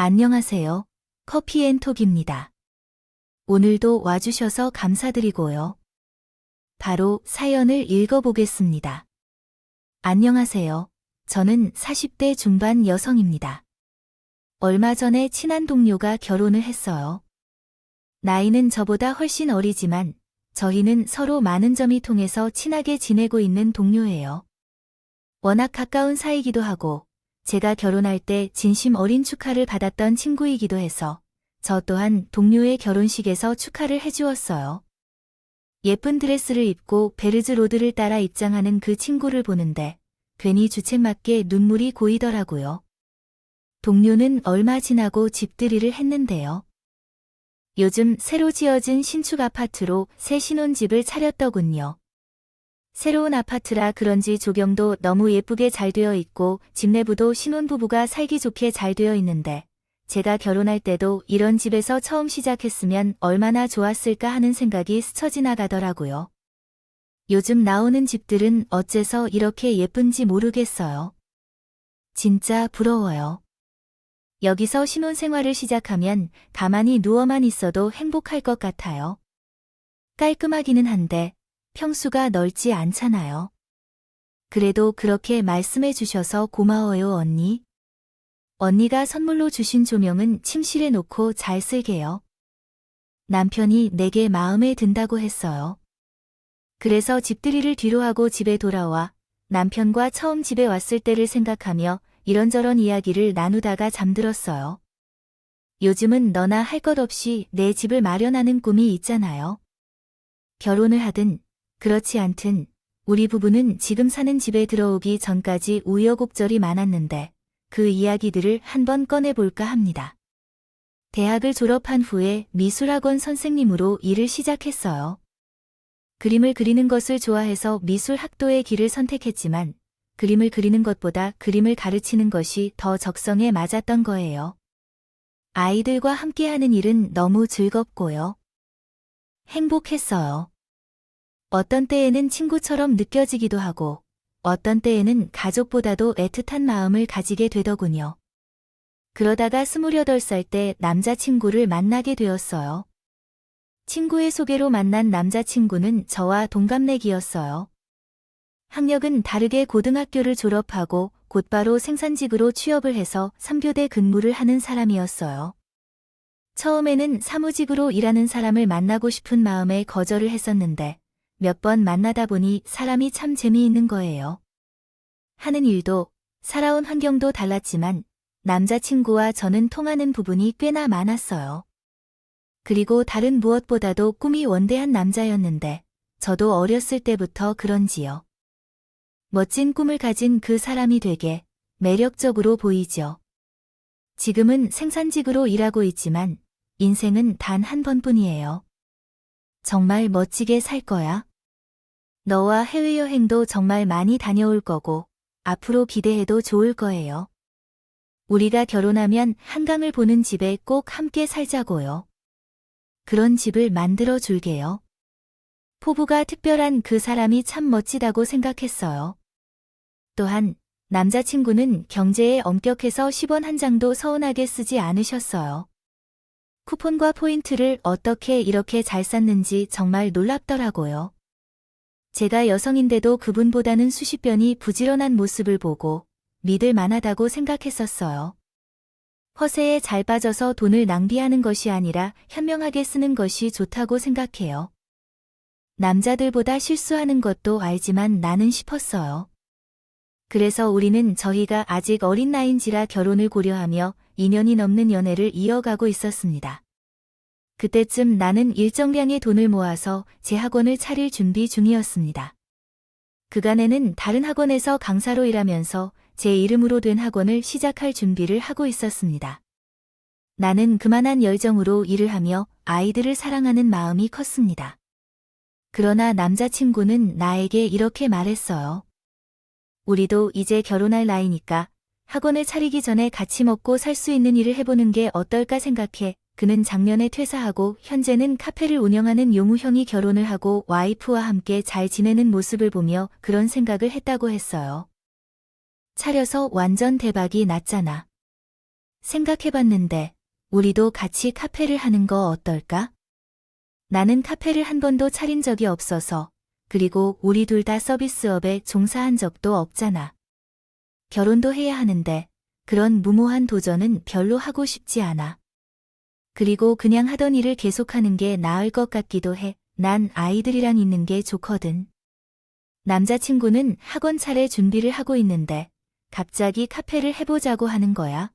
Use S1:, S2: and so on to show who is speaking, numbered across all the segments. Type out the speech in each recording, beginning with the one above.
S1: 안녕하세요. 커피앤톡입니다. 오늘도 와주셔서 감사드리고요. 바로 사연을 읽어보겠습니다. 안녕하세요. 저는 40대 중반 여성입니다. 얼마 전에 친한 동료가 결혼을 했어요. 나이는 저보다 훨씬 어리지만 저희는 서로 많은 점이 통해서 친하게 지내고 있는 동료예요. 워낙 가까운 사이기도 하고 제가 결혼할 때 진심 어린 축하를 받았던 친구이기도 해서 저 또한 동료의 결혼식에서 축하를 해주었어요. 예쁜 드레스를 입고 베르즈 로드를 따라 입장하는 그 친구를 보는데 괜히 주책맞게 눈물이 고이더라고요. 동료는 얼마 지나고 집들이를 했는데요. 요즘 새로 지어진 신축 아파트로 새 신혼집을 차렸더군요. 새로운 아파트라 그런지 조경도 너무 예쁘게 잘 되어 있고 집 내부도 신혼부부가 살기 좋게 잘 되어 있는데 제가 결혼할 때도 이런 집에서 처음 시작했으면 얼마나 좋았을까 하는 생각이 스쳐 지나가더라고요. 요즘 나오는 집들은 어째서 이렇게 예쁜지 모르겠어요. 진짜 부러워요. 여기서 신혼생활을 시작하면 가만히 누워만 있어도 행복할 것 같아요. 깔끔하기는 한데 평수가 넓지 않잖아요. 그래도 그렇게 말씀해 주셔서 고마워요, 언니. 언니가 선물로 주신 조명은 침실에 놓고 잘 쓸게요. 남편이 내게 마음에 든다고 했어요. 그래서 집들이를 뒤로하고 집에 돌아와 남편과 처음 집에 왔을 때를 생각하며 이런저런 이야기를 나누다가 잠들었어요. 요즘은 너나 할 것 없이 내 집을 마련하는 꿈이 있잖아요. 결혼을 하든 그렇지 않든 우리 부부는 지금 사는 집에 들어오기 전까지 우여곡절이 많았는데 그 이야기들을 한번 꺼내볼까 합니다. 대학을 졸업한 후에 미술학원 선생님으로 일을 시작했어요. 그림을 그리는 것을 좋아해서 미술학도의 길을 선택했지만 그림을 그리는 것보다 그림을 가르치는 것이 더 적성에 맞았던 거예요. 아이들과 함께하는 일은 너무 즐겁고요. 행복했어요. 어떤 때에는 친구처럼 느껴지기도 하고 어떤 때에는 가족보다도 애틋한 마음을 가지게 되더군요. 그러다가 28살 때 남자친구를 만나게 되었어요. 친구의 소개로 만난 남자친구는 저와 동갑내기였어요. 학력은 다르게 고등학교를 졸업하고 곧바로 생산직으로 취업을 해서 3교대 근무를 하는 사람이었어요. 처음에는 사무직으로 일하는 사람을 만나고 싶은 마음에 거절을 했었는데 몇 번 만나다 보니 사람이 참 재미있는 거예요. 하는 일도 살아온 환경도 달랐지만 남자친구와 저는 통하는 부분이 꽤나 많았어요. 그리고 다른 무엇보다도 꿈이 원대한 남자였는데 저도 어렸을 때부터 그런지요. 멋진 꿈을 가진 그 사람이 되게 매력적으로 보이죠. 지금은 생산직으로 일하고 있지만 인생은 단 한 번뿐이에요. 정말 멋지게 살 거야. 너와 해외여행도 정말 많이 다녀올 거고 앞으로 기대해도 좋을 거예요. 우리가 결혼하면 한강을 보는 집에 꼭 함께 살자고요. 그런 집을 만들어 줄게요. 포부가 특별한 그 사람이 참 멋지다고 생각했어요. 또한 남자친구는 경제에 엄격해서 10원 한 장도 서운하게 쓰지 않으셨어요. 쿠폰과 포인트를 어떻게 이렇게 잘 쌓는지 정말 놀랍더라고요. 제가 여성인데도 그분보다는 수십 변이 부지런한 모습을 보고 믿을 만하다고 생각했었어요. 허세에 잘 빠져서 돈을 낭비하는 것이 아니라 현명하게 쓰는 것이 좋다고 생각해요. 남자들보다 실수하는 것도 알지만 나는 싶었어요. 그래서 우리는 저희가 아직 어린 나이인지라 결혼을 고려하며 2년이 넘는 연애를 이어가고 있었습니다. 그때쯤 나는 일정량의 돈을 모아서 제 학원을 차릴 준비 중이었습니다. 그간에는 다른 학원에서 강사로 일하면서 제 이름으로 된 학원을 시작할 준비를 하고 있었습니다. 나는 그만한 열정으로 일을 하며 아이들을 사랑하는 마음이 컸습니다. 그러나 남자친구는 나에게 이렇게 말했어요. 우리도 이제 결혼할 나이니까 학원을 차리기 전에 같이 먹고 살 수 있는 일을 해보는 게 어떨까 생각해. 그는 작년에 퇴사하고 현재는 카페를 운영하는 용우 형이 결혼을 하고 와이프와 함께 잘 지내는 모습을 보며 그런 생각을 했다고 했어요. 차려서 완전 대박이 났잖아. 생각해봤는데 우리도 같이 카페를 하는 거 어떨까? 나는 카페를 한 번도 차린 적이 없어서, 그리고 우리 둘 다 서비스업에 종사한 적도 없잖아. 결혼도 해야 하는데 그런 무모한 도전은 별로 하고 싶지 않아. 그리고 그냥 하던 일을 계속하는 게 나을 것 같기도 해. 난 아이들이랑 있는 게 좋거든. 남자친구는 학원 차례 준비를 하고 있는데 갑자기 카페를 해보자고 하는 거야.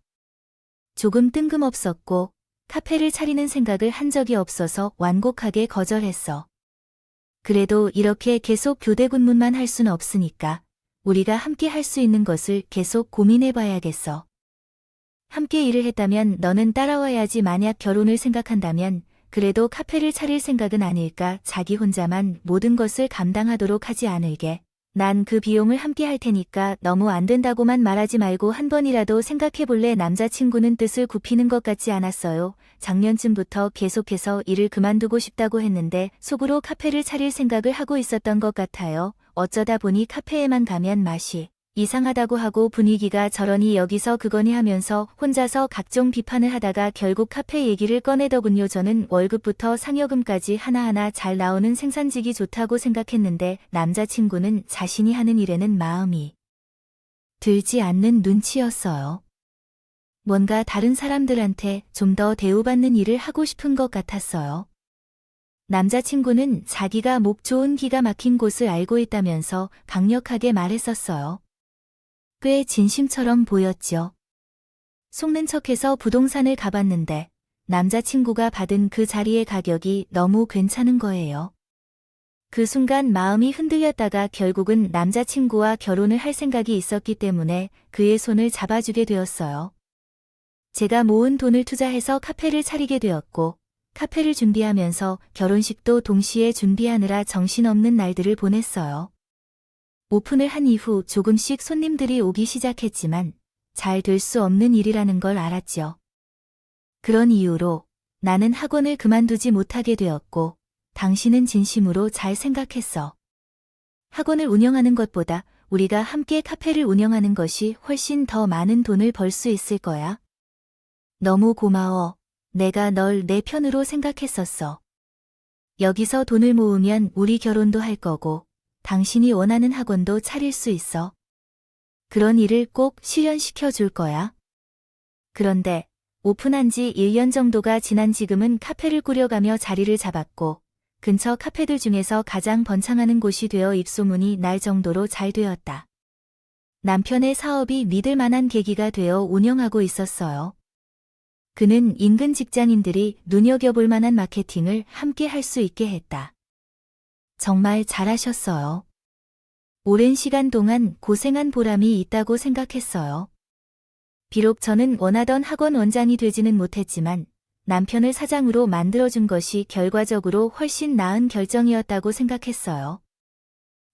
S1: 조금 뜬금없었고 카페를 차리는 생각을 한 적이 없어서 완곡하게 거절했어. 그래도 이렇게 계속 교대 근무만 할 순 없으니까 우리가 함께 할 수 있는 것을 계속 고민해봐야겠어. 함께 일을 했다면 너는 따라와야지. 만약 결혼을 생각한다면 그래도 카페를 차릴 생각은 아닐까. 자기 혼자만 모든 것을 감당하도록 하지 않을게. 난 그 비용을 함께 할 테니까 너무 안 된다고만 말하지 말고 한 번이라도 생각해볼래. 남자친구는 뜻을 굽히는 것 같지 않았어요. 작년쯤부터 계속해서 일을 그만두고 싶다고 했는데 속으로 카페를 차릴 생각을 하고 있었던 것 같아요. 어쩌다 보니 카페에만 가면 맛이 이상하다고 하고 분위기가 저러니 여기서 그거니 하면서 혼자서 각종 비판을 하다가 결국 카페 얘기를 꺼내더군요. 저는 월급부터 상여금까지 하나하나 잘 나오는 생산직이 좋다고 생각했는데 남자친구는 자신이 하는 일에는 마음이 들지 않는 눈치였어요. 뭔가 다른 사람들한테 좀 더 대우받는 일을 하고 싶은 것 같았어요. 남자친구는 자기가 목 좋은 기가 막힌 곳을 알고 있다면서 강력하게 말했었어요. 꽤 진심처럼 보였죠. 속는 척해서 부동산을 가봤는데 남자친구가 받은 그 자리의 가격이 너무 괜찮은 거예요. 그 순간 마음이 흔들렸다가 결국은 남자친구와 결혼을 할 생각이 있었기 때문에 그의 손을 잡아주게 되었어요. 제가 모은 돈을 투자해서 카페를 차리게 되었고 카페를 준비하면서 결혼식도 동시에 준비하느라 정신없는 날들을 보냈어요. 오픈을 한 이후 조금씩 손님들이 오기 시작했지만 잘 될 수 없는 일이라는 걸 알았죠. 그런 이유로 나는 학원을 그만두지 못하게 되었고 당신은 진심으로 잘 생각했어. 학원을 운영하는 것보다 우리가 함께 카페를 운영하는 것이 훨씬 더 많은 돈을 벌 수 있을 거야. 너무 고마워. 내가 널 내 편으로 생각했었어. 여기서 돈을 모으면 우리 결혼도 할 거고 당신이 원하는 학원도 차릴 수 있어. 그런 일을 꼭 실현시켜 줄 거야. 그런데 오픈한 지 1년 정도가 지난 지금은 카페를 꾸려가며 자리를 잡았고 근처 카페들 중에서 가장 번창하는 곳이 되어 입소문이 날 정도로 잘 되었다. 남편의 사업이 믿을 만한 계기가 되어 운영하고 있었어요. 그는 인근 직장인들이 눈여겨볼 만한 마케팅을 함께 할 수 있게 했다. 정말 잘하셨어요. 오랜 시간 동안 고생한 보람이 있다고 생각했어요. 비록 저는 원하던 학원 원장이 되지는 못했지만 남편을 사장으로 만들어준 것이 결과적으로 훨씬 나은 결정이었다고 생각했어요.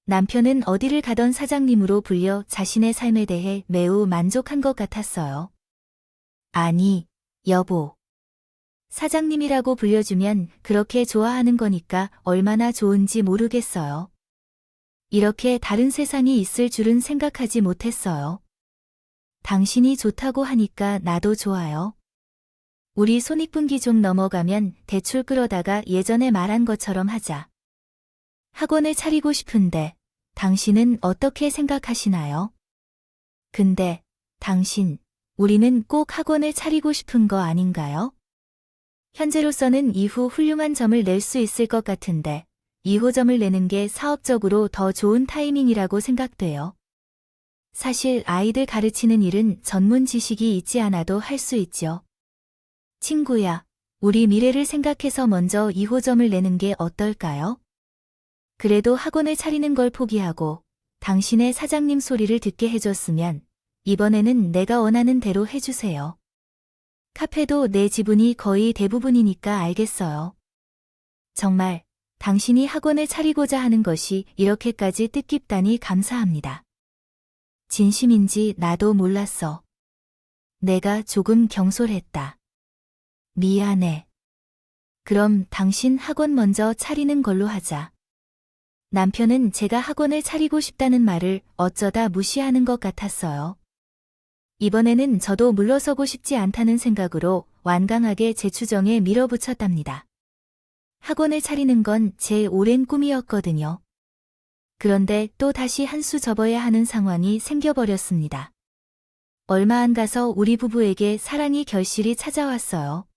S1: 남편은 어디를 가던 사장님으로 불려 자신의 삶에 대해 매우 만족한 것 같았어요. 아니, 여보. 사장님이라고 불려주면 그렇게 좋아하는 거니까 얼마나 좋은지 모르겠어요. 이렇게 다른 세상이 있을 줄은 생각하지 못했어요. 당신이 좋다고 하니까 나도 좋아요. 우리 손익분기 좀 넘어가면 대출 끌어다가 예전에 말한 것처럼 하자. 학원을 차리고 싶은데 당신은 어떻게 생각하시나요? 근데 당신, 우리는 꼭 학원을 차리고 싶은 거 아닌가요? 현재로서는 이후 훌륭한 점을 낼 수 있을 것 같은데 2호점을 내는 게 사업적으로 더 좋은 타이밍이라고 생각돼요. 사실 아이들 가르치는 일은 전문 지식이 있지 않아도 할 수 있죠. 친구야, 우리 미래를 생각해서 먼저 2호점을 내는 게 어떨까요? 그래도 학원을 차리는 걸 포기하고 당신의 사장님 소리를 듣게 해줬으면 이번에는 내가 원하는 대로 해주세요. 카페도 내 지분이 거의 대부분이니까 알겠어요. 정말 당신이 학원을 차리고자 하는 것이 이렇게까지 뜻깊다니 감사합니다. 진심인지 나도 몰랐어. 내가 조금 경솔했다. 미안해. 그럼 당신 학원 먼저 차리는 걸로 하자. 남편은 제가 학원을 차리고 싶다는 말을 어쩌다 무시하는 것 같았어요. 이번에는 저도 물러서고 싶지 않다는 생각으로 완강하게 제 추정에 밀어붙였답니다. 학원을 차리는 건 제 오랜 꿈이었거든요. 그런데 또 다시 한 수 접어야 하는 상황이 생겨버렸습니다. 얼마 안 가서 우리 부부에게 사랑의 결실이 찾아왔어요.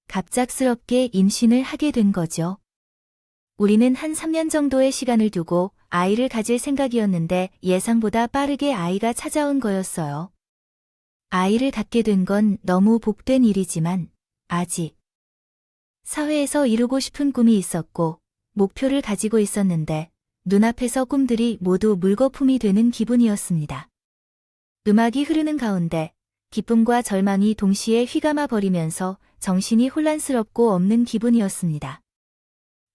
S1: 갑작스럽게 임신을 하게 된 거죠. 우리는 한 3년 정도의 시간을 두고 아이를 가질 생각이었는데 예상보다 빠르게 아이가 찾아온 거였어요. 아이를 갖게 된 건 너무 복된 일이지만 아직 사회에서 이루고 싶은 꿈이 있었고 목표를 가지고 있었는데 눈앞에서 꿈들이 모두 물거품이 되는 기분이었습니다. 음악이 흐르는 가운데 기쁨과 절망이 동시에 휘감아 버리면서 정신이 혼란스럽고 없는 기분이었습니다.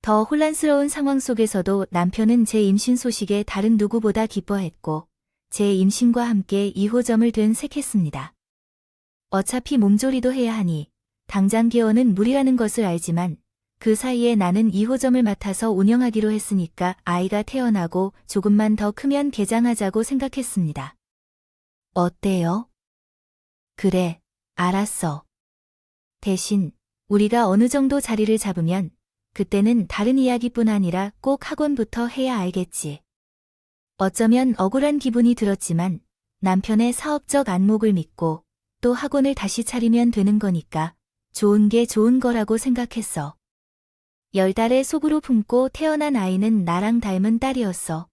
S1: 더 혼란스러운 상황 속에서도 남편은 제 임신 소식에 다른 누구보다 기뻐했고 제 임신과 함께 2호점을 되새겼습니다. 어차피 몸조리도 해야 하니 당장 개원은 무리라는 것을 알지만 그 사이에 나는 2호점을 맡아서 운영하기로 했으니까 아이가 태어나고 조금만 더 크면 개장하자고 생각했습니다. 어때요? 그래, 알았어. 대신 우리가 어느 정도 자리를 잡으면 그때는 다른 이야기뿐 아니라 꼭 학원부터 해야 알겠지. 어쩌면 억울한 기분이 들었지만 남편의 사업적 안목을 믿고 또 학원을 다시 차리면 되는 거니까 좋은 게 좋은 거라고 생각했어. 10달에 속으로 품고 태어난 아이는 나랑 닮은 딸이었어.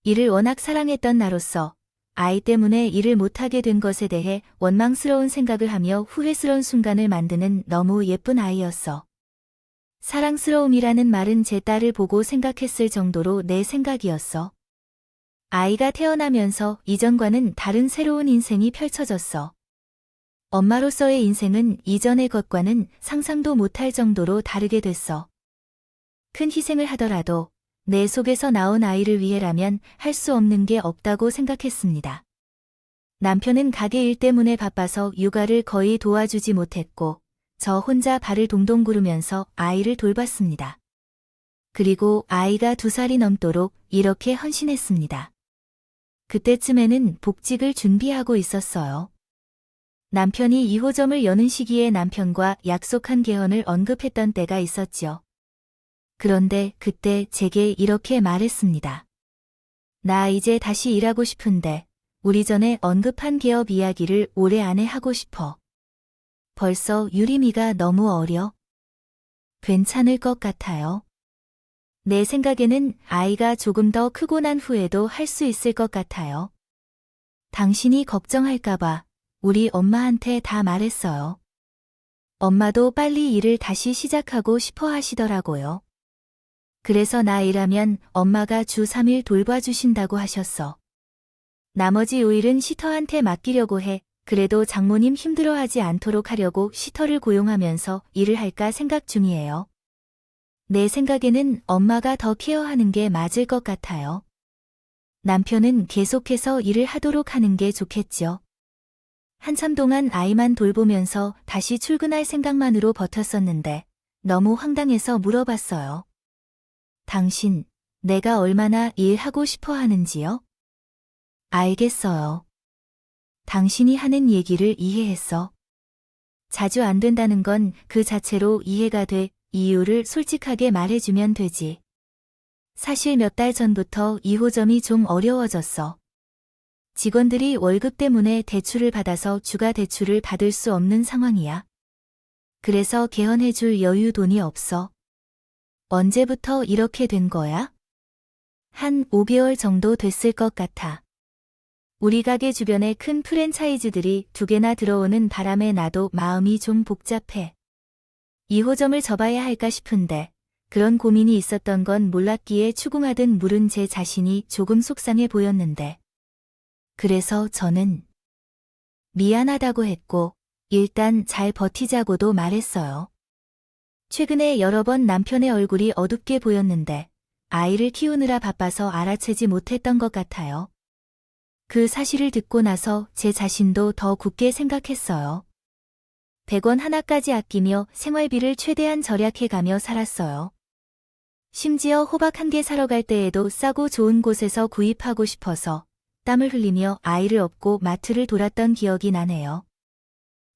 S1: 일을 워낙 사랑했던 나로서 아이 때문에 일을 못하게 된 것에 대해 원망스러운 생각을 하며 후회스러운 순간을 만드는 너무 예쁜 아이였어. 사랑스러움이라는 말은 제 딸을 보고 생각했을 정도로 내 생각이었어. 아이가 태어나면서 이전과는 다른 새로운 인생이 펼쳐졌어. 엄마로서의 인생은 이전의 것과는 상상도 못할 정도로 다르게 됐어. 큰 희생을 하더라도 내 속에서 나온 아이를 위해라면 할 수 없는 게 없다고 생각했습니다. 남편은 가게 일 때문에 바빠서 육아를 거의 도와주지 못했고 저 혼자 발을 동동 구르면서 아이를 돌봤습니다. 그리고 아이가 2살이 넘도록 이렇게 헌신했습니다. 그때쯤에는 복직을 준비하고 있었어요. 남편이 2호점을 여는 시기에 남편과 약속한 개헌을 언급했던 때가 있었죠. 그런데 그때 제게 이렇게 말했습니다. 나 이제 다시 일하고 싶은데 우리 전에 언급한 개업 이야기를 올해 안에 하고 싶어. 벌써 유림이가 너무 어려. 괜찮을 것 같아요. 내 생각에는 아이가 조금 더 크고 난 후에도 할 수 있을 것 같아요. 당신이 걱정할까봐 우리 엄마한테 다 말했어요. 엄마도 빨리 일을 다시 시작하고 싶어 하시더라고요. 그래서 나 일하면 엄마가 주 3일 돌봐주신다고 하셨어. 나머지 5일은 시터한테 맡기려고 해. 그래도 장모님 힘들어하지 않도록 하려고 시터를 고용하면서 일을 할까 생각 중이에요. 내 생각에는 엄마가 더 케어하는 게 맞을 것 같아요. 남편은 계속해서 일을 하도록 하는 게 좋겠죠. 한참 동안 아이만 돌보면서 다시 출근할 생각만으로 버텼었는데 너무 황당해서 물어봤어요. 당신, 내가 얼마나 일하고 싶어 하는지요? 알겠어요. 당신이 하는 얘기를 이해했어. 자주 안 된다는 건 그 자체로 이해가 돼. 이유를 솔직하게 말해주면 되지. 사실 몇 달 전부터 2호점이 좀 어려워졌어. 직원들이 월급 때문에 대출을 받아서 주가 대출을 받을 수 없는 상황이야. 그래서 개헌해줄 여유 돈이 없어. 언제부터 이렇게 된 거야? 한 5개월 정도 됐을 것 같아. 우리 가게 주변에 큰 프랜차이즈들이 2개나 들어오는 바람에 나도 마음이 좀 복잡해. 2호점을 접어야 할까 싶은데 그런 고민이 있었던 건 몰랐기에 추궁하듯 물은 제 자신이 조금 속상해 보였는데 그래서 저는 미안하다고 했고 일단 잘 버티자고도 말했어요. 최근에 여러 번 남편의 얼굴이 어둡게 보였는데 아이를 키우느라 바빠서 알아채지 못했던 것 같아요. 그 사실을 듣고 나서 제 자신도 더 굳게 생각했어요. 100원 하나까지 아끼며 생활비를 최대한 절약해가며 살았어요. 심지어 호박 1개 사러 갈 때에도 싸고 좋은 곳에서 구입하고 싶어서 땀을 흘리며 아이를 업고 마트를 돌았던 기억이 나네요.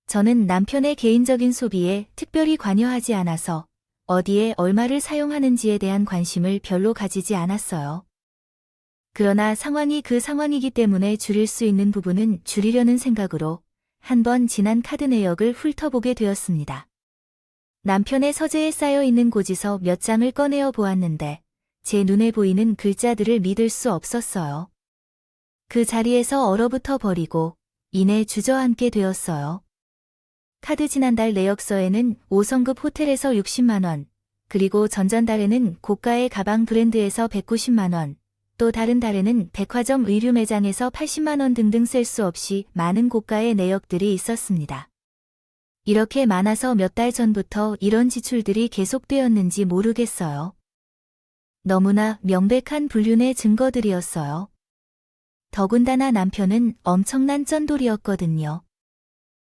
S1: 저는 남편의 개인적인 소비에 특별히 관여하지 않아서 어디에 얼마를 사용하는지에 대한 관심을 별로 가지지 않았어요. 그러나 상황이 그 상황이기 때문에 줄일 수 있는 부분은 줄이려는 생각으로 한번 지난 카드 내역을 훑어보게 되었습니다. 남편의 서재에 쌓여있는 고지서 몇 장을 꺼내어 보았는데 제 눈에 보이는 글자들을 믿을 수 없었어요. 그 자리에서 얼어붙어 버리고 이내 주저앉게 되었어요. 카드 지난달 내역서에는 5성급 호텔에서 60만 원, 그리고 전전달에는 고가의 가방 브랜드에서 190만 원, 또 다른 달에는 백화점 의류 매장에서 80만 원 등등 셀 수 없이 많은 고가의 내역들이 있었습니다. 이렇게 많아서 몇 달 전부터 이런 지출들이 계속되었는지 모르겠어요. 너무나 명백한 불륜의 증거들이었어요. 더군다나 남편은 엄청난 쩐돌이었거든요.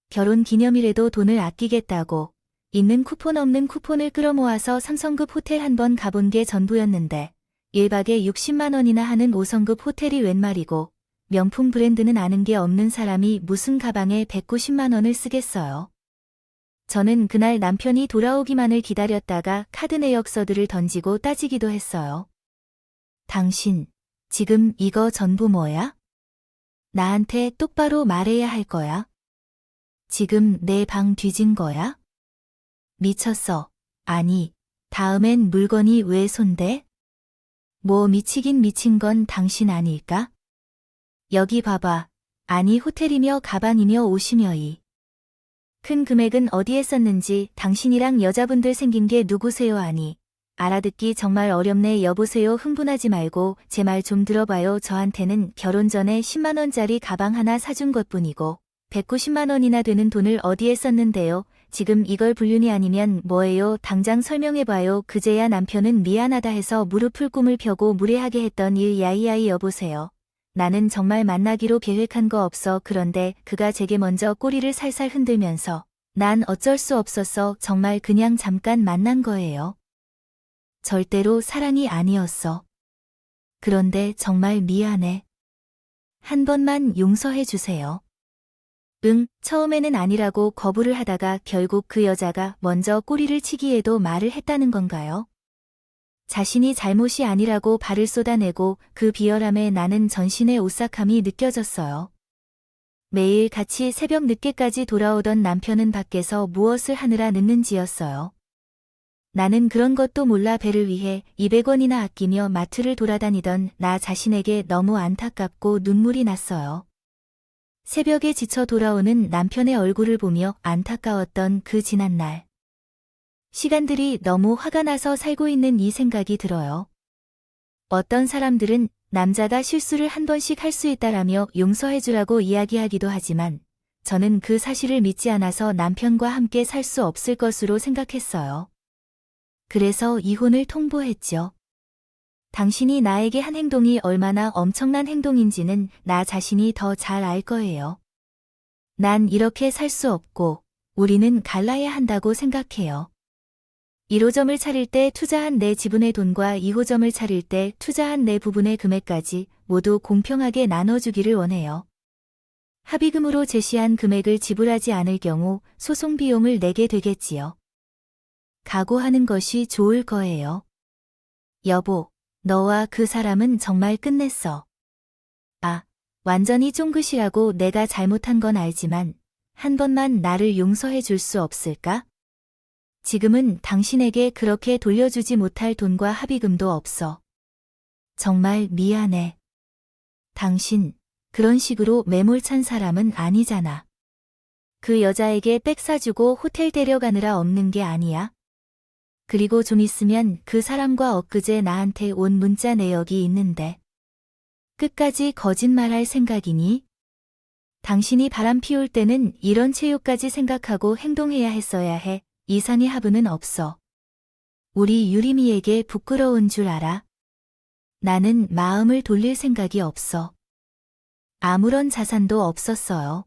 S1: 결혼 기념일에도 돈을 아끼겠다고 있는 쿠폰 없는 쿠폰을 끌어모아서 3성급 호텔 한 번 가본 게 전부였는데 1박에 60만 원이나 하는 5성급 호텔이 웬 말이고 명품 브랜드는 아는 게 없는 사람이 무슨 가방에 190만 원을 쓰겠어요. 저는 그날 남편이 돌아오기만을 기다렸다가 카드 내역서들을 던지고 따지기도 했어요. 당신, 지금 이거 전부 뭐야? 나한테 똑바로 말해야 할 거야? 지금 내 방 뒤진 거야? 미쳤어. 아니, 다음엔 물건이 왜 손대? 뭐 미치긴 미친 건 당신 아닐까? 여기 봐봐. 아니 호텔이며 가방이며 옷이며 이 큰 금액은 어디에 썼는지 당신이랑 여자분들 생긴 게 누구세요? 아니. 알아듣기 정말 어렵네. 여보세요. 흥분하지 말고 제 말 좀 들어봐요. 저한테는 결혼 전에 10만 원짜리 가방 하나 사준 것뿐이고 190만 원이나 되는 돈을 어디에 썼는데요. 지금 이걸 불륜이 아니면 뭐예요? 당장 설명해봐요. 그제야 남편은 미안하다 해서 무릎을 꿈을 펴고 무례하게 했던 일. 야이야이 여보세요. 나는 정말 만나기로 계획한 거 없어. 그런데 그가 제게 먼저 꼬리를 살살 흔들면서 난 어쩔 수 없었어. 정말 그냥 잠깐 만난 거예요. 절대로 사랑이 아니었어. 그런데 정말 미안해. 한 번만 용서해 주세요. 응, 처음에는 아니라고 거부를 하다가 결국 그 여자가 먼저 꼬리를 치기에도 말을 했다는 건가요? 자신이 잘못이 아니라고 발을 쏟아내고 그 비열함에 나는 전신의 오싹함이 느껴졌어요. 매일 같이 새벽 늦게까지 돌아오던 남편은 밖에서 무엇을 하느라 늦는지였어요. 나는 그런 것도 몰라 배를 위해 200원이나 아끼며 마트를 돌아다니던 나 자신에게 너무 안타깝고 눈물이 났어요. 새벽에 지쳐 돌아오는 남편의 얼굴을 보며 안타까웠던 그 지난 날. 시간들이 너무 화가 나서 살고 있는 이 생각이 들어요. 어떤 사람들은 남자가 실수를 한 번씩 할 수 있다라며 용서해주라고 이야기하기도 하지만 저는 그 사실을 믿지 않아서 남편과 함께 살 수 없을 것으로 생각했어요. 그래서 이혼을 통보했죠. 당신이 나에게 한 행동이 얼마나 엄청난 행동인지는 나 자신이 더 잘 알 거예요. 난 이렇게 살 수 없고 우리는 갈라야 한다고 생각해요. 1호점을 차릴 때 투자한 내 지분의 돈과 2호점을 차릴 때 투자한 내 부분의 금액까지 모두 공평하게 나눠주기를 원해요. 합의금으로 제시한 금액을 지불하지 않을 경우 소송 비용을 내게 되겠지요. 각오하는 것이 좋을 거예요. 여보, 너와 그 사람은 정말 끝냈어. 아, 완전히 쫑긋이라고 내가 잘못한 건 알지만 한 번만 나를 용서해 줄 수 없을까? 지금은 당신에게 그렇게 돌려주지 못할 돈과 합의금도 없어. 정말 미안해. 당신, 그런 식으로 매몰찬 사람은 아니잖아. 그 여자에게 백 사주고 호텔 데려가느라 없는 게 아니야? 그리고 좀 있으면 그 사람과 엊그제 나한테 온 문자 내역이 있는데. 끝까지 거짓말할 생각이니? 당신이 바람 피울 때는 이런 체육까지 생각하고 행동해야 했어야 해. 이상의 하부는 없어. 우리 유림이에게 부끄러운 줄 알아? 나는 마음을 돌릴 생각이 없어. 아무런 자산도 없었어요.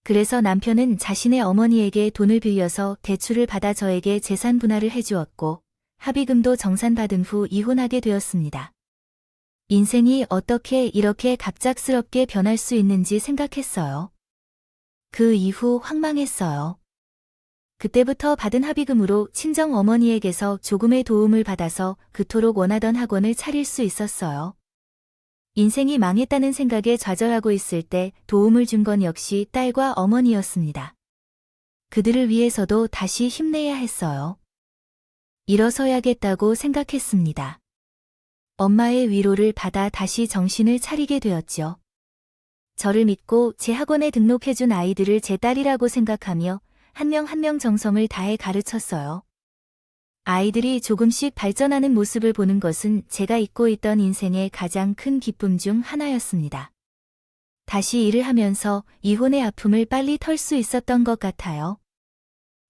S1: 그래서 남편은 자신의 어머니에게 돈을 빌려서 대출을 받아 저에게 재산 분할을 해주었고 합의금도 정산받은 후 이혼하게 되었습니다. 인생이 어떻게 이렇게 갑작스럽게 변할 수 있는지 생각했어요. 그 이후 황망했어요. 그때부터 받은 합의금으로 친정 어머니에게서 조금의 도움을 받아서 그토록 원하던 학원을 차릴 수 있었어요. 인생이 망했다는 생각에 좌절하고 있을 때 도움을 준 건 역시 딸과 어머니였습니다. 그들을 위해서도 다시 힘내야 했어요. 일어서야겠다고 생각했습니다. 엄마의 위로를 받아 다시 정신을 차리게 되었죠. 저를 믿고 제 학원에 등록해준 아이들을 제 딸이라고 생각하며 한 명 한 명 정성을 다해 가르쳤어요. 아이들이 조금씩 발전하는 모습을 보는 것은 제가 잊고 있던 인생의 가장 큰 기쁨 중 하나였습니다. 다시 일을 하면서 이혼의 아픔을 빨리 털 수 있었던 것 같아요.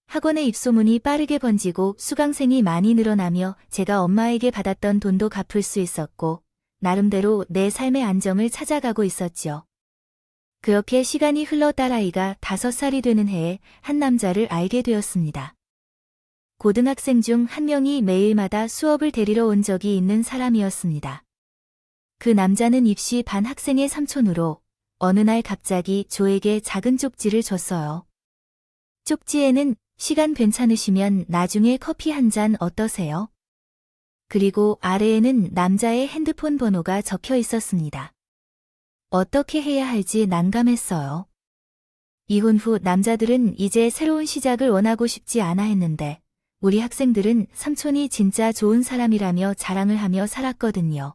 S1: 학원의 입소문이 빠르게 번지고 수강생이 많이 늘어나며 제가 엄마에게 받았던 돈도 갚을 수 있었고 나름대로 내 삶의 안정을 찾아가고 있었죠. 그렇게 시간이 흘러 딸아이가 5살이 되는 해에 한 남자를 알게 되었습니다. 고등학생 중 한 명이 매일마다 수업을 데리러 온 적이 있는 사람이었습니다. 그 남자는 입시 반 학생의 삼촌으로 어느 날 갑자기 조에게 작은 쪽지를 줬어요. 쪽지에는 시간 괜찮으시면 나중에 커피 한 잔 어떠세요? 그리고 아래에는 남자의 핸드폰 번호가 적혀 있었습니다. 어떻게 해야 할지 난감했어요. 이혼 후 남자들은 이제 새로운 시작을 원하고 싶지 않아 했는데 우리 학생들은 삼촌이 진짜 좋은 사람이라며 자랑을 하며 살았거든요.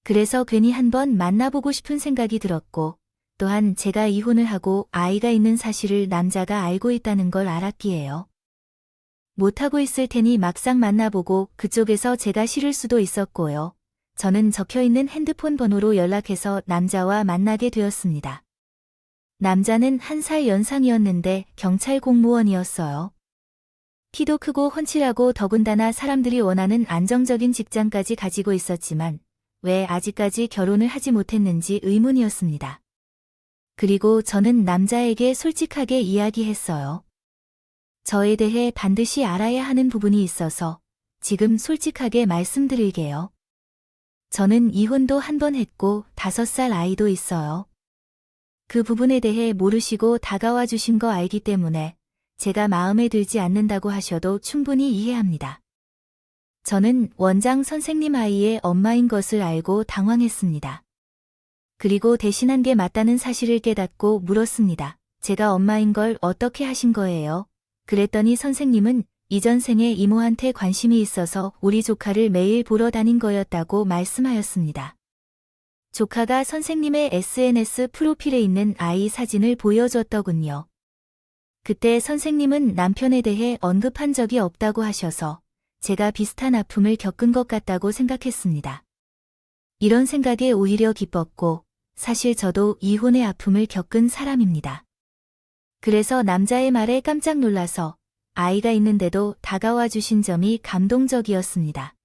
S1: 그래서 괜히 한번 만나보고 싶은 생각이 들었고 또한 제가 이혼을 하고 아이가 있는 사실을 남자가 알고 있다는 걸 알았기에요. 못하고 있을 테니 막상 만나보고 그쪽에서 제가 싫을 수도 있었고요. 저는 적혀있는 핸드폰 번호로 연락해서 남자와 만나게 되었습니다. 남자는 1살 연상이었는데 경찰 공무원이었어요. 키도 크고 훤칠하고 더군다나 사람들이 원하는 안정적인 직장까지 가지고 있었지만 왜 아직까지 결혼을 하지 못했는지 의문이었습니다. 그리고 저는 남자에게 솔직하게 이야기했어요. 저에 대해 반드시 알아야 하는 부분이 있어서 지금 솔직하게 말씀드릴게요. 저는 이혼도 한 번 했고 5살 아이도 있어요. 그 부분에 대해 모르시고 다가와 주신 거 알기 때문에 제가 마음에 들지 않는다고 하셔도 충분히 이해합니다. 저는 원장 선생님 아이의 엄마인 것을 알고 당황했습니다. 그리고 대신한 게 맞다는 사실을 깨닫고 물었습니다. 제가 엄마인 걸 어떻게 하신 거예요? 그랬더니 선생님은 이전 생에 이모한테 관심이 있어서 우리 조카를 매일 보러 다닌 거였다고 말씀하였습니다. 조카가 선생님의 SNS 프로필에 있는 아이 사진을 보여줬더군요. 그때 선생님은 남편에 대해 언급한 적이 없다고 하셔서 제가 비슷한 아픔을 겪은 것 같다고 생각했습니다. 이런 생각에 오히려 기뻤고 사실 저도 이혼의 아픔을 겪은 사람입니다. 그래서 남자의 말에 깜짝 놀라서 아이가 있는데도 다가와 주신 점이 감동적이었습니다.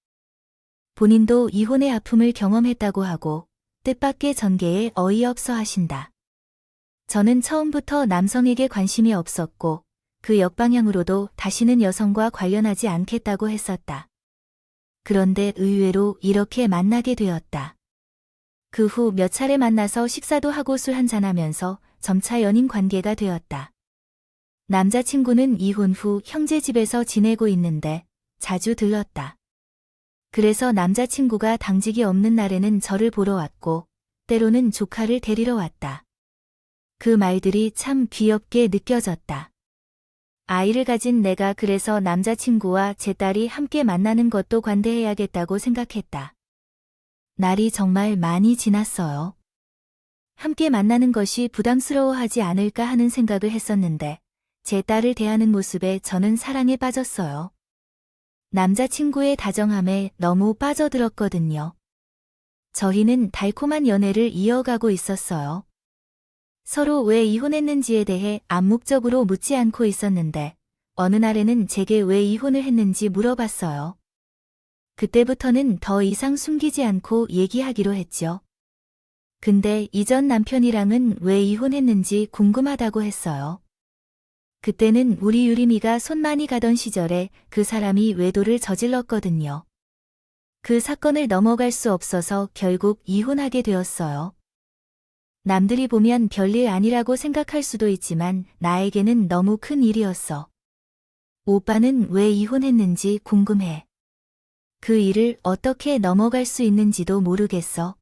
S1: 본인도 이혼의 아픔을 경험했다고 하고 뜻밖의 전개에 어이없어 하신다. 저는 처음부터 남성에게 관심이 없었고 그 역방향으로도 다시는 여성과 관련하지 않겠다고 했었다. 그런데 의외로 이렇게 만나게 되었다. 그 후 몇 차례 만나서 식사도 하고 술 한잔하면서 점차 연인 관계가 되었다. 남자친구는 이혼 후 형제 집에서 지내고 있는데 자주 들렀다. 그래서 남자친구가 당직이 없는 날에는 저를 보러 왔고 때로는 조카를 데리러 왔다. 그 말들이 참 귀엽게 느껴졌다. 아이를 가진 내가 그래서 남자친구와 제 딸이 함께 만나는 것도 관대해야겠다고 생각했다. 날이 정말 많이 지났어요. 함께 만나는 것이 부담스러워하지 않을까 하는 생각을 했었는데 제 딸을 대하는 모습에 저는 사랑에 빠졌어요. 남자친구의 다정함에 너무 빠져들었거든요. 저희는 달콤한 연애를 이어가고 있었어요. 서로 왜 이혼했는지에 대해 암묵적으로 묻지 않고 있었는데 어느 날에는 제게 왜 이혼을 했는지 물어봤어요. 그때부터는 더 이상 숨기지 않고 얘기하기로 했죠. 근데 이전 남편이랑은 왜 이혼했는지 궁금하다고 했어요. 그때는 우리 유림이가 손 많이 가던 시절에 그 사람이 외도를 저질렀거든요. 그 사건을 넘어갈 수 없어서 결국 이혼하게 되었어요. 남들이 보면 별일 아니라고 생각할 수도 있지만 나에게는 너무 큰 일이었어. 오빠는 왜 이혼했는지 궁금해. 그 일을 어떻게 넘어갈 수 있는지도 모르겠어.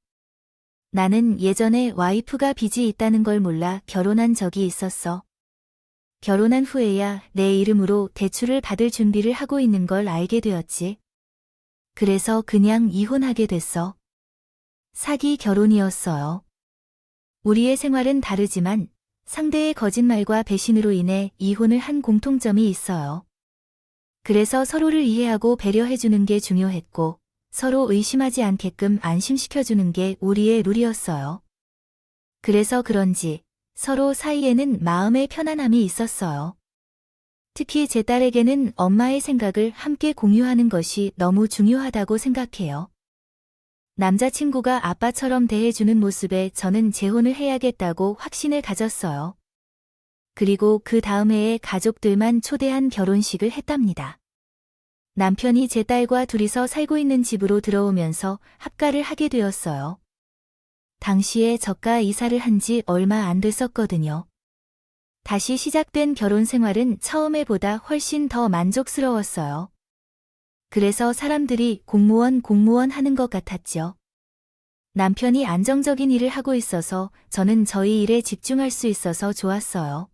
S1: 나는 예전에 와이프가 빚이 있다는 걸 몰라 결혼한 적이 있었어. 결혼한 후에야 내 이름으로 대출을 받을 준비를 하고 있는 걸 알게 되었지. 그래서 그냥 이혼하게 됐어. 사기 결혼이었어요. 우리의 생활은 다르지만 상대의 거짓말과 배신으로 인해 이혼을 한 공통점이 있어요. 그래서 서로를 이해하고 배려해주는 게 중요했고 서로 의심하지 않게끔 안심시켜주는 게 우리의 룰이었어요. 그래서 그런지 서로 사이에는 마음의 편안함이 있었어요. 특히 제 딸에게는 엄마의 생각을 함께 공유하는 것이 너무 중요하다고 생각해요. 남자친구가 아빠처럼 대해주는 모습에 저는 재혼을 해야겠다고 확신을 가졌어요. 그리고 그 다음 해에 가족들만 초대한 결혼식을 했답니다. 남편이 제 딸과 둘이서 살고 있는 집으로 들어오면서 합가를 하게 되었어요. 당시에 저가 이사를 한 지 얼마 안 됐었거든요. 다시 시작된 결혼 생활은 처음에보다 훨씬 더 만족스러웠어요. 그래서 사람들이 공무원 하는 것 같았죠. 남편이 안정적인 일을 하고 있어서 저는 저희 일에 집중할 수 있어서 좋았어요.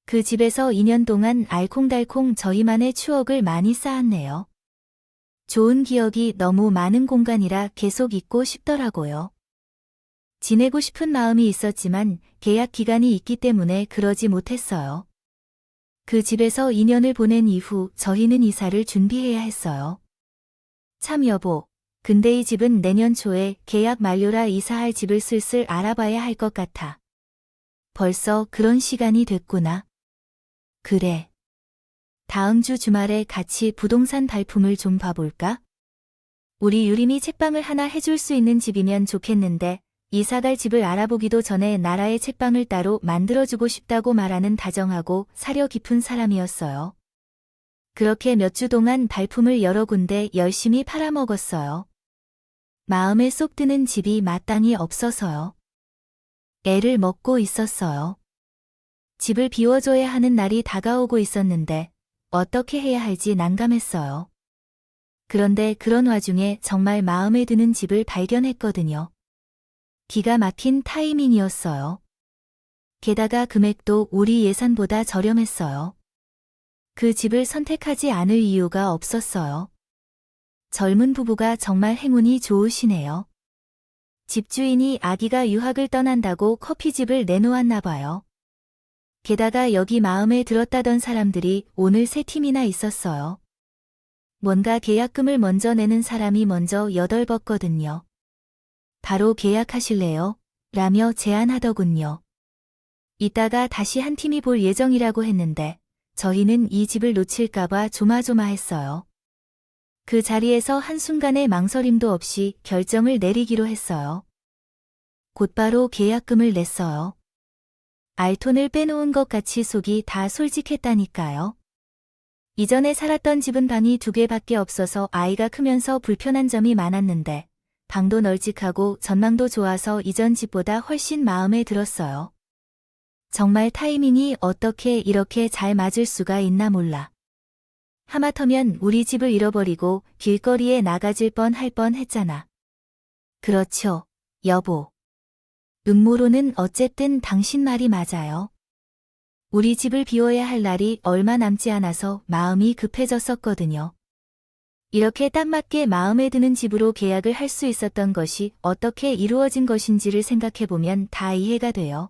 S1: 그 집에서 2년 동안 알콩달콩 저희만의 추억을 많이 쌓았네요. 좋은 기억이 너무 많은 공간이라 계속 있고 싶더라고요. 지내고 싶은 마음이 있었지만 계약 기간이 있기 때문에 그러지 못했어요. 그 집에서 2년을 보낸 이후 저희는 이사를 준비해야 했어요. 참 여보, 근데 이 집은 내년 초에 계약 만료라 이사할 집을 슬슬 알아봐야 할 것 같아. 벌써 그런 시간이 됐구나. 그래. 다음 주 주말에 같이 부동산 발품을 좀 봐볼까? 우리 유림이 책방을 하나 해줄 수 있는 집이면 좋겠는데 이사갈 집을 알아보기도 전에 나라의 책방을 따로 만들어주고 싶다고 말하는 다정하고 사려 깊은 사람이었어요. 그렇게 몇 주 동안 발품을 여러 군데 열심히 팔아먹었어요. 마음에 쏙 드는 집이 마땅히 없어서요. 애를 먹고 있었어요. 집을 비워줘야 하는 날이 다가오고 있었는데 어떻게 해야 할지 난감했어요. 그런데 그런 와중에 정말 마음에 드는 집을 발견했거든요. 기가 막힌 타이밍이었어요. 게다가 금액도 우리 예산보다 저렴했어요. 그 집을 선택하지 않을 이유가 없었어요. 젊은 부부가 정말 행운이 좋으시네요. 집주인이 아기가 유학을 떠난다고 커피집을 내놓았나 봐요. 게다가 여기 마음에 들었다던 사람들이 오늘 3팀이나 있었어요. 뭔가 계약금을 먼저 내는 사람이 먼저 여덟봤거든요. 바로 계약하실래요? 라며 제안하더군요. 이따가 다시 한 팀이 볼 예정이라고 했는데 저희는 이 집을 놓칠까봐 조마조마했어요. 그 자리에서 한순간의 망설임도 없이 결정을 내리기로 했어요. 곧바로 계약금을 냈어요. 알톤을 빼놓은 것 같이 속이 다 솔직했다니까요. 이전에 살았던 집은 방이 2개밖에 없어서 아이가 크면서 불편한 점이 많았는데 방도 널찍하고 전망도 좋아서 이전 집보다 훨씬 마음에 들었어요. 정말 타이밍이 어떻게 이렇게 잘 맞을 수가 있나 몰라. 하마터면 우리 집을 잃어버리고 길거리에 나가질 뻔할 뻔했잖아. 그렇죠, 여보. 음모론은 어쨌든 당신 말이 맞아요. 우리 집을 비워야 할 날이 얼마 남지 않아서 마음이 급해졌었거든요. 이렇게 딱 맞게 마음에 드는 집으로 계약을 할 수 있었던 것이 어떻게 이루어진 것인지를 생각해보면 다 이해가 돼요.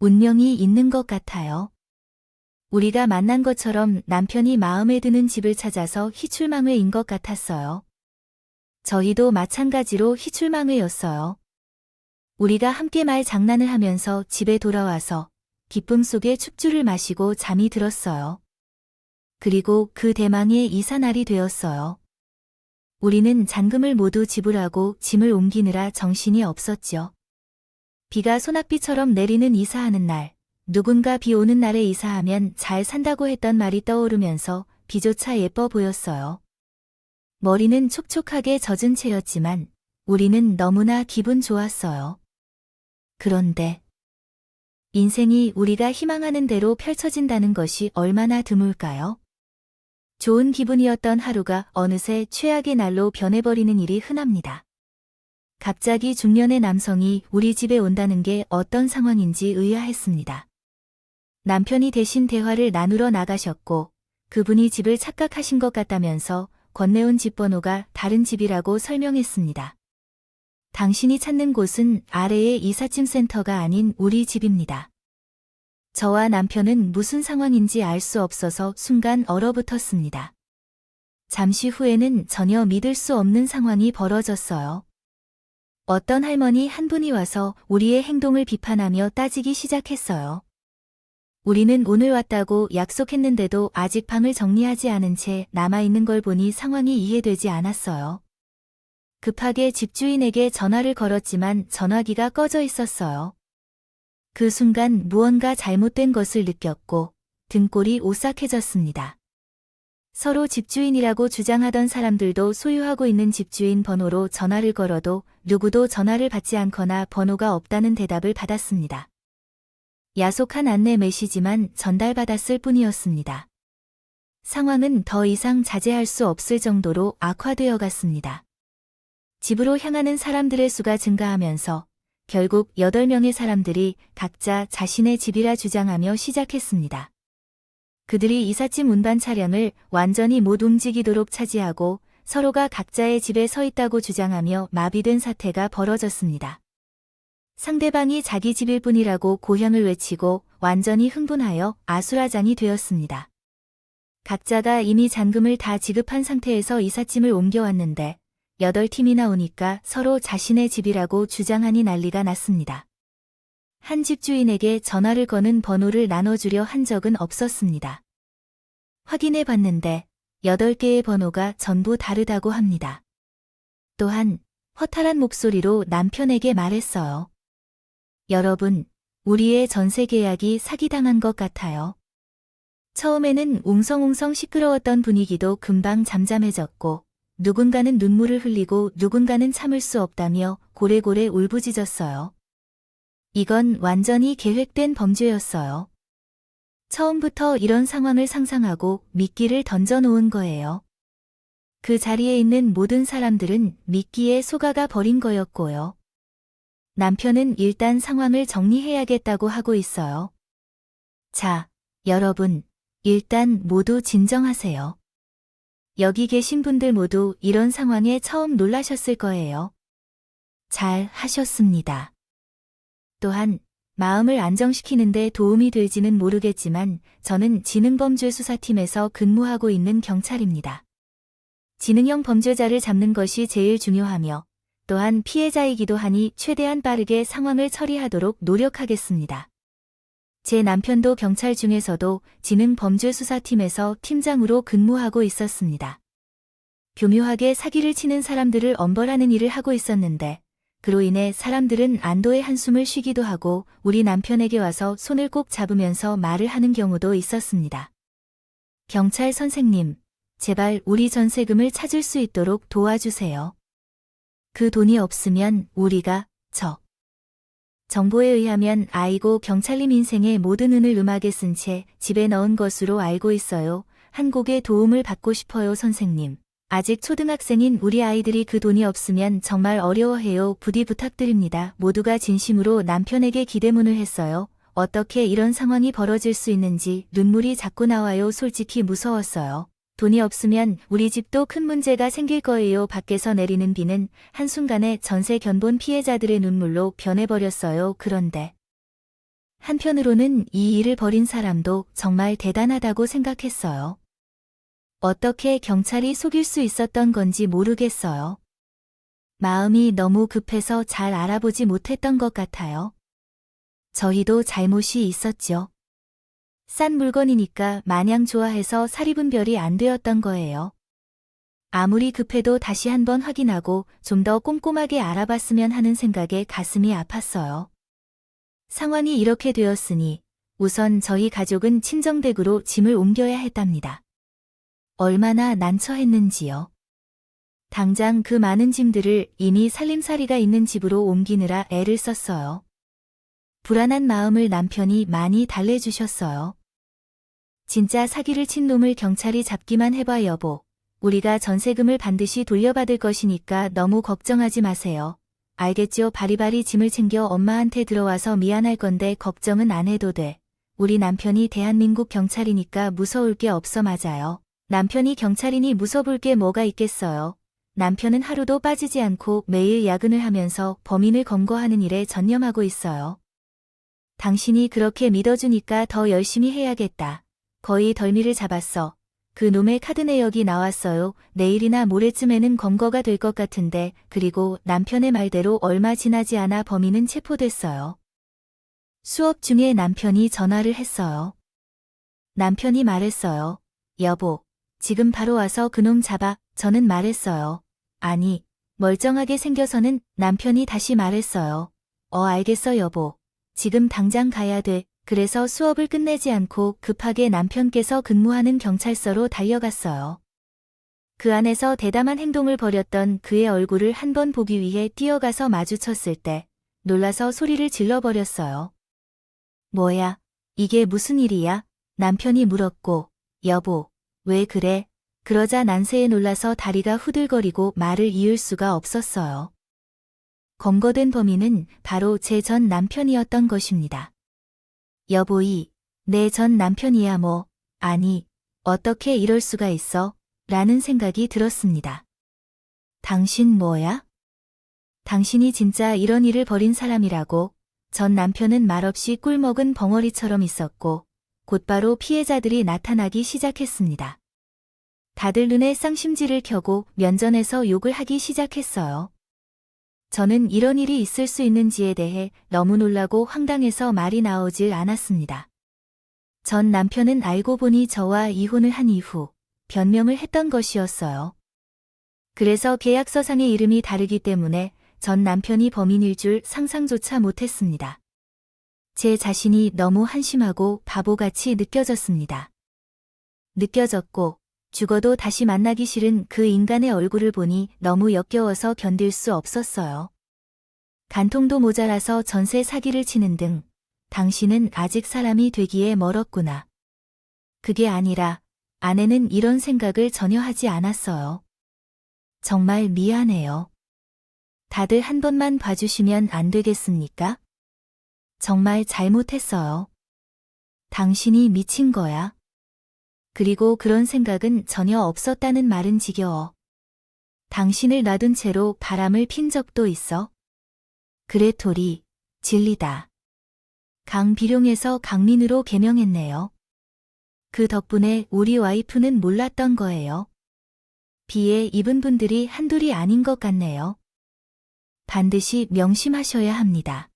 S1: 운명이 있는 것 같아요. 우리가 만난 것처럼 남편이 마음에 드는 집을 찾아서 희출망회인 것 같았어요. 저희도 마찬가지로 희출망회였어요. 우리가 함께 말 장난을 하면서 집에 돌아와서 기쁨 속에 축주를 마시고 잠이 들었어요. 그리고 그 대망의 이사날이 되었어요. 우리는 잔금을 모두 지불하고 짐을 옮기느라 정신이 없었죠. 비가 소낙비처럼 내리는 이사하는 날, 누군가 비 오는 날에 이사하면 잘 산다고 했던 말이 떠오르면서 비조차 예뻐 보였어요. 머리는 촉촉하게 젖은 채였지만 우리는 너무나 기분 좋았어요. 그런데 인생이 우리가 희망하는 대로 펼쳐진다는 것이 얼마나 드물까요? 좋은 기분이었던 하루가 어느새 최악의 날로 변해버리는 일이 흔합니다. 갑자기 중년의 남성이 우리 집에 온다는 게 어떤 상황인지 의아했습니다. 남편이 대신 대화를 나누러 나가셨고 그분이 집을 착각하신 것 같다면서 건네온 집 번호가 다른 집이라고 설명했습니다. 당신이 찾는 곳은 아래의 이삿짐 센터가 아닌 우리 집입니다. 저와 남편은 무슨 상황인지 알 수 없어서 순간 얼어붙었습니다. 잠시 후에는 전혀 믿을 수 없는 상황이 벌어졌어요. 어떤 할머니 한 분이 와서 우리의 행동을 비판하며 따지기 시작했어요. 우리는 오늘 왔다고 약속했는데도 아직 방을 정리하지 않은 채 남아있는 걸 보니 상황이 이해되지 않았어요. 급하게 집주인에게 전화를 걸었지만 전화기가 꺼져 있었어요. 그 순간 무언가 잘못된 것을 느꼈고 등골이 오싹해졌습니다. 서로 집주인이라고 주장하던 사람들도 소유하고 있는 집주인 번호로 전화를 걸어도 누구도 전화를 받지 않거나 번호가 없다는 대답을 받았습니다. 야속한 안내 메시지만 전달받았을 뿐이었습니다. 상황은 더 이상 자제할 수 없을 정도로 악화되어 갔습니다. 집으로 향하는 사람들의 수가 증가하면서 결국 8명의 사람들이 각자 자신의 집이라 주장하며 시작했습니다. 그들이 이삿짐 운반 차량을 완전히 못 움직이도록 차지하고 서로가 각자의 집에 서 있다고 주장하며 마비된 사태가 벌어졌습니다. 상대방이 자기 집일 뿐이라고 고향을 외치고 완전히 흥분하여 아수라장이 되었습니다. 각자가 이미 잔금을 다 지급한 상태에서 이삿짐을 옮겨왔는데 8팀이나 오니까 서로 자신의 집이라고 주장하니 난리가 났습니다. 한 집주인에게 전화를 거는 번호를 나눠주려 한 적은 없었습니다. 확인해 봤는데 8개의 번호가 전부 다르다고 합니다. 또한 허탈한 목소리로 남편에게 말했어요. 여러분, 우리의 전세 계약이 사기당한 것 같아요. 처음에는 웅성웅성 시끄러웠던 분위기도 금방 잠잠해졌고 누군가는 눈물을 흘리고 누군가는 참을 수 없다며 고래고래 울부짖었어요. 이건 완전히 계획된 범죄였어요. 처음부터 이런 상황을 상상하고 미끼를 던져놓은 거예요. 그 자리에 있는 모든 사람들은 미끼에 속아가 버린 거였고요. 남편은 일단 상황을 정리해야겠다고 하고 있어요. 자, 여러분, 일단 모두 진정하세요. 여기 계신 분들 모두 이런 상황에 처음 놀라셨을 거예요. 잘 하셨습니다. 또한 마음을 안정시키는데 도움이 될지는 모르겠지만 저는 지능범죄수사팀에서 근무하고 있는 경찰입니다. 지능형 범죄자를 잡는 것이 제일 중요하며 또한 피해자이기도 하니 최대한 빠르게 상황을 처리하도록 노력하겠습니다. 제 남편도 경찰 중에서도 지능범죄수사팀에서 팀장으로 근무하고 있었습니다. 교묘하게 사기를 치는 사람들을 엄벌하는 일을 하고 있었는데 그로 인해 사람들은 안도의 한숨을 쉬기도 하고 우리 남편에게 와서 손을 꼭 잡으면서 말을 하는 경우도 있었습니다. 경찰 선생님, 제발 우리 전세금을 찾을 수 있도록 도와주세요. 그 돈이 없으면 우리가 정보에 의하면 아이고 경찰님 인생의 모든 은을 음악에 쓴 채 집에 넣은 것으로 알고 있어요. 한 곡의 도움을 받고 싶어요 선생님. 아직 초등학생인 우리 아이들이 그 돈이 없으면 정말 어려워해요. 부디 부탁드립니다. 모두가 진심으로 남편에게 기대문을 했어요. 어떻게 이런 상황이 벌어질 수 있는지 눈물이 자꾸 나와요. 솔직히 무서웠어요. 돈이 없으면 우리 집도 큰 문제가 생길 거예요. 밖에서 내리는 비는 한순간에 전세 견본 피해자들의 눈물로 변해버렸어요. 그런데 한편으로는 이 일을 벌인 사람도 정말 대단하다고 생각했어요. 어떻게 경찰이 속일 수 있었던 건지 모르겠어요. 마음이 너무 급해서 잘 알아보지 못했던 것 같아요. 저희도 잘못이 있었죠. 싼 물건이니까 마냥 좋아해서 살이분별이 안 되었던 거예요. 아무리 급해도 다시 한번 확인하고 좀 더 꼼꼼하게 알아봤으면 하는 생각에 가슴이 아팠어요. 상황이 이렇게 되었으니 우선 저희 가족은 친정댁으로 짐을 옮겨야 했답니다. 얼마나 난처했는지요. 당장 그 많은 짐들을 이미 살림살이가 있는 집으로 옮기느라 애를 썼어요. 불안한 마음을 남편이 많이 달래주셨어요. 진짜 사기를 친 놈을 경찰이 잡기만 해봐 여보. 우리가 전세금을 반드시 돌려받을 것이니까 너무 걱정하지 마세요. 알겠죠? 바리바리 짐을 챙겨 엄마한테 들어와서 미안할 건데 걱정은 안 해도 돼. 우리 남편이 대한민국 경찰이니까 무서울 게 없어. 맞아요. 남편이 경찰이니 무서울 게 뭐가 있겠어요. 남편은 하루도 빠지지 않고 매일 야근을 하면서 범인을 검거하는 일에 전념하고 있어요. 당신이 그렇게 믿어주니까 더 열심히 해야겠다. 거의 덜미를 잡았어. 그 놈의 카드 내역이 나왔어요. 내일이나 모레쯤에는 검거가 될 것 같은데. 그리고 남편의 말대로 얼마 지나지 않아 범인은 체포됐어요. 수업 중에 남편이 전화를 했어요. 남편이 말했어요. 여보, 지금 바로 와서 그놈 잡아. 저는 말했어요. 아니, 멀쩡하게 생겨서는. 남편이 다시 말했어요. 알겠어 여보. 지금 당장 가야 돼. 그래서 수업을 끝내지 않고 급하게 남편께서 근무하는 경찰서로 달려갔어요. 그 안에서 대담한 행동을 벌였던 그의 얼굴을 한 번 보기 위해 뛰어가서 마주쳤을 때 놀라서 소리를 질러버렸어요. 뭐야? 이게 무슨 일이야? 남편이 물었고, 여보, 왜 그래? 그러자 난세에 놀라서 다리가 후들거리고 말을 이을 수가 없었어요. 검거된 범인은 바로 제 전 남편이었던 것입니다. 여보이, 내 전 남편이야 뭐. 아니, 어떻게 이럴 수가 있어? 라는 생각이 들었습니다. 당신 뭐야? 당신이 진짜 이런 일을 벌인 사람이라고. 전 남편은 말없이 꿀먹은 벙어리처럼 있었고 곧바로 피해자들이 나타나기 시작했습니다. 다들 눈에 쌍심지를 켜고 면전에서 욕을 하기 시작했어요. 저는 이런 일이 있을 수 있는지에 대해 너무 놀라고 황당해서 말이 나오질 않았습니다. 전 남편은 알고 보니 저와 이혼을 한 이후 변명을 했던 것이었어요. 그래서 계약서상의 이름이 다르기 때문에 전 남편이 범인일 줄 상상조차 못했습니다. 제 자신이 너무 한심하고 바보같이 느껴졌습니다. 느껴졌고 죽어도 다시 만나기 싫은 그 인간의 얼굴을 보니 너무 역겨워서 견딜 수 없었어요. 간통도 모자라서 전세 사기를 치는 등 당신은 아직 사람이 되기에 멀었구나. 그게 아니라 아내는 이런 생각을 전혀 하지 않았어요. 정말 미안해요. 다들 한 번만 봐주시면 안 되겠습니까? 정말 잘못했어요. 당신이 미친 거야. 그리고 그런 생각은 전혀 없었다는 말은 지겨워. 당신을 놔둔 채로 바람을 핀 적도 있어? 그래 토리, 진리다. 강비룡에서 강민으로 개명했네요. 그 덕분에 우리 와이프는 몰랐던 거예요. 비에 입은 분들이 한둘이 아닌 것 같네요. 반드시 명심하셔야 합니다.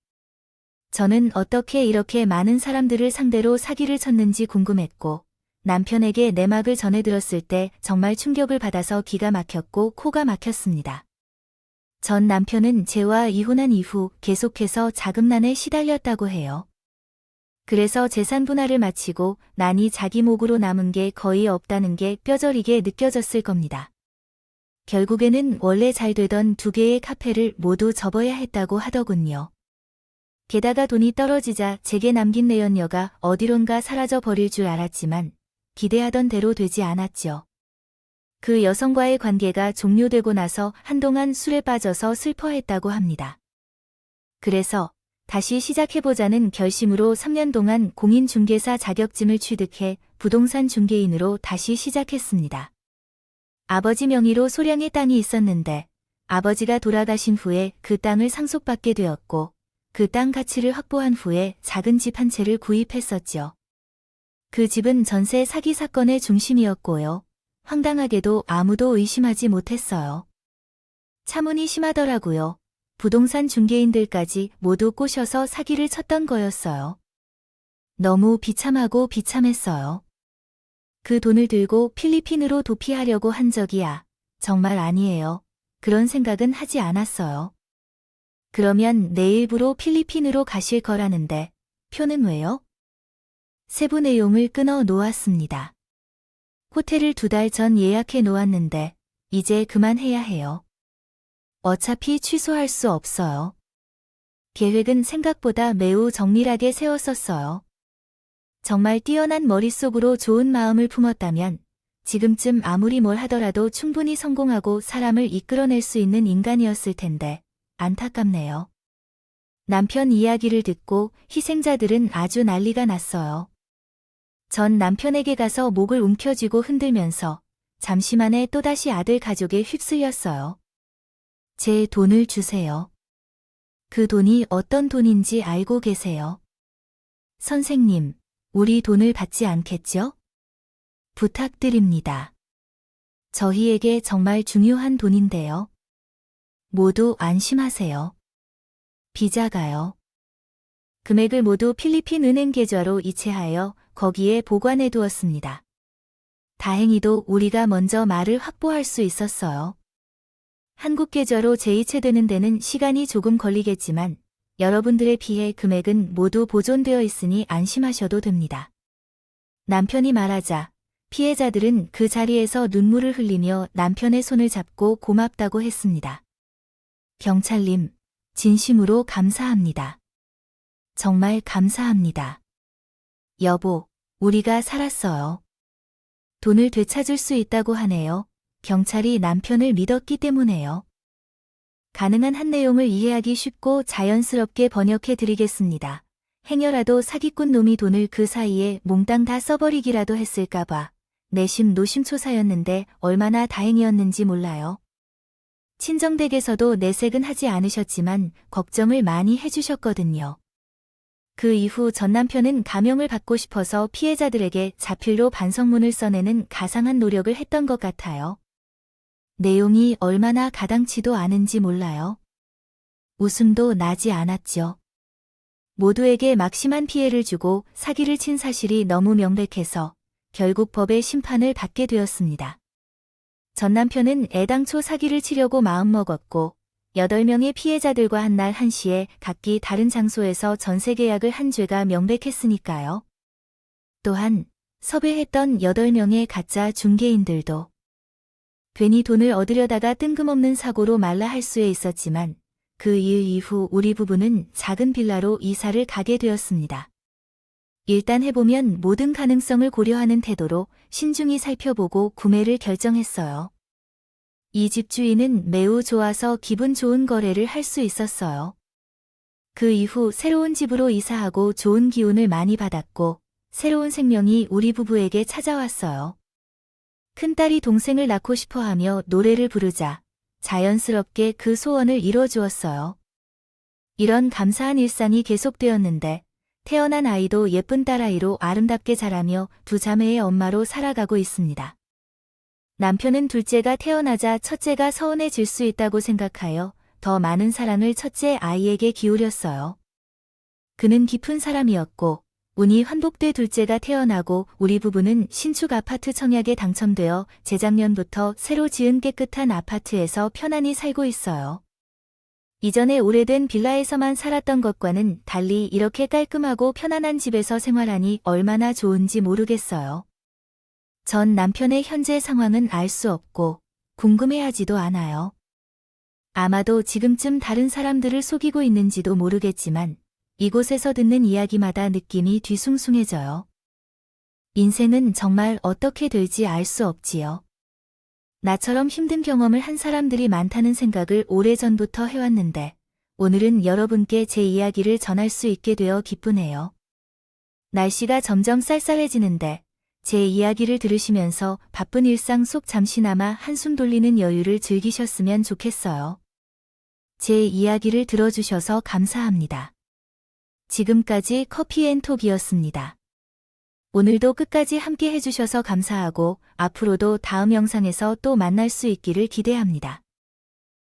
S1: 저는 어떻게 이렇게 많은 사람들을 상대로 사기를 쳤는지 궁금했고 남편에게 내막을 전해들었을 때 정말 충격을 받아서 기가 막혔고 코가 막혔습니다. 전 남편은 제와 이혼한 이후 계속해서 자금난에 시달렸다고 해요. 그래서 재산 분할을 마치고 나니 자기 몫으로 남은 게 거의 없다는 게 뼈저리게 느껴졌을 겁니다. 결국에는 원래 잘 되던 2개의 카페를 모두 접어야 했다고 하더군요. 게다가 돈이 떨어지자 제게 남긴 내연녀가 어디론가 사라져 버릴 줄 알았지만 기대하던 대로 되지 않았죠. 그 여성과의 관계가 종료되고 나서 한동안 술에 빠져서 슬퍼했다고 합니다. 그래서 다시 시작해보자는 결심으로 3년 동안 공인중개사 자격증을 취득해 부동산 중개인으로 다시 시작했습니다. 아버지 명의로 소량의 땅이 있었는데 아버지가 돌아가신 후에 그 땅을 상속받게 되었고 그 땅 가치를 확보한 후에 작은 집 한 채를 구입했었죠. 그 집은 전세 사기 사건의 중심이었고요. 황당하게도 아무도 의심하지 못했어요. 차문이 심하더라고요. 부동산 중개인들까지 모두 꼬셔서 사기를 쳤던 거였어요. 너무 비참하고 비참했어요. 그 돈을 들고 필리핀으로 도피하려고 한 적이야. 정말 아니에요. 그런 생각은 하지 않았어요. 그러면 내일부로 필리핀으로 가실 거라는데 표는 왜요? 세부 내용을 끊어 놓았습니다. 호텔을 2달 전 예약해 놓았는데 이제 그만해야 해요. 어차피 취소할 수 없어요. 계획은 생각보다 매우 정밀하게 세웠었어요. 정말 뛰어난 머릿속으로 좋은 마음을 품었다면 지금쯤 아무리 뭘 하더라도 충분히 성공하고 사람을 이끌어낼 수 있는 인간이었을 텐데 안타깝네요. 남편 이야기를 듣고 희생자들은 아주 난리가 났어요. 전 남편에게 가서 목을 움켜쥐고 흔들면서 잠시 만에 또다시 아들 가족에 휩쓸렸어요. 제 돈을 주세요. 그 돈이 어떤 돈인지 알고 계세요. 선생님, 우리 돈을 받지 않겠죠? 부탁드립니다. 저희에게 정말 중요한 돈인데요. 모두 안심하세요. 비자가요. 금액을 모두 필리핀 은행 계좌로 이체하여 거기에 보관해 두었습니다. 다행히도 우리가 먼저 말을 확보할 수 있었어요. 한국 계좌로 재이체되는 데는 시간이 조금 걸리겠지만 여러분들의 피해 금액은 모두 보존되어 있으니 안심하셔도 됩니다. 남편이 말하자 피해자들은 그 자리에서 눈물을 흘리며 남편의 손을 잡고 고맙다고 했습니다. 경찰님, 진심으로 감사합니다. 정말 감사합니다. 여보, 우리가 살았어요. 돈을 되찾을 수 있다고 하네요. 경찰이 남편을 믿었기 때문에요. 가능한 한 내용을 이해하기 쉽고 자연스럽게 번역해 드리겠습니다. 행여라도 사기꾼 놈이 돈을 그 사이에 몽땅 다 써버리기라도 했을까봐 내심 노심초사였는데 얼마나 다행이었는지 몰라요. 친정댁에서도 내색은 하지 않으셨지만 걱정을 많이 해주셨거든요. 그 이후 전 남편은 감형을 받고 싶어서 피해자들에게 자필로 반성문을 써내는 가상한 노력을 했던 것 같아요. 내용이 얼마나 가당치도 않은지 몰라요. 웃음도 나지 않았죠. 모두에게 막심한 피해를 주고 사기를 친 사실이 너무 명백해서 결국 법의 심판을 받게 되었습니다. 전 남편은 애당초 사기를 치려고 마음먹었고 8명의 피해자들과 한날 1시에 각기 다른 장소에서 전세 계약을 한 죄가 명백했으니까요. 또한 섭외했던 8명의 가짜 중개인들도 괜히 돈을 얻으려다가 뜬금없는 사고로 말라 할 수에 있었지만 그 일 이후 우리 부부는 작은 빌라로 이사를 가게 되었습니다. 일단 해보면 모든 가능성을 고려하는 태도로 신중히 살펴보고 구매를 결정했어요. 이 집주인은 매우 좋아서 기분 좋은 거래를 할 수 있었어요. 그 이후 새로운 집으로 이사하고 좋은 기운을 많이 받았고 새로운 생명이 우리 부부에게 찾아왔어요. 큰딸이 동생을 낳고 싶어하며 노래를 부르자 자연스럽게 그 소원을 이뤄주었어요. 이런 감사한 일상이 계속되었는데 태어난 아이도 예쁜 딸아이로 아름답게 자라며 두 자매의 엄마로 살아가고 있습니다. 남편은 둘째가 태어나자 첫째가 서운해질 수 있다고 생각하여 더 많은 사랑을 첫째 아이에게 기울였어요. 그는 깊은 사람이었고 운이 환복돼 둘째가 태어나고 우리 부부는 신축 아파트 청약에 당첨되어 재작년부터 새로 지은 깨끗한 아파트에서 편안히 살고 있어요. 이전에 오래된 빌라에서만 살았던 것과는 달리 이렇게 깔끔하고 편안한 집에서 생활하니 얼마나 좋은지 모르겠어요. 전 남편의 현재 상황은 알 수 없고 궁금해하지도 않아요. 아마도 지금쯤 다른 사람들을 속이고 있는지도 모르겠지만 이곳에서 듣는 이야기마다 느낌이 뒤숭숭해져요. 인생은 정말 어떻게 될지 알 수 없지요. 나처럼 힘든 경험을 한 사람들이 많다는 생각을 오래전부터 해왔는데 오늘은 여러분께 제 이야기를 전할 수 있게 되어 기쁘네요. 날씨가 점점 쌀쌀해지는데 제 이야기를 들으시면서 바쁜 일상 속 잠시나마 한숨 돌리는 여유를 즐기셨으면 좋겠어요. 제 이야기를 들어주셔서 감사합니다. 지금까지 커피앤톡이었습니다. 오늘도 끝까지 함께 해주셔서 감사하고 앞으로도 다음 영상에서 또 만날 수 있기를 기대합니다.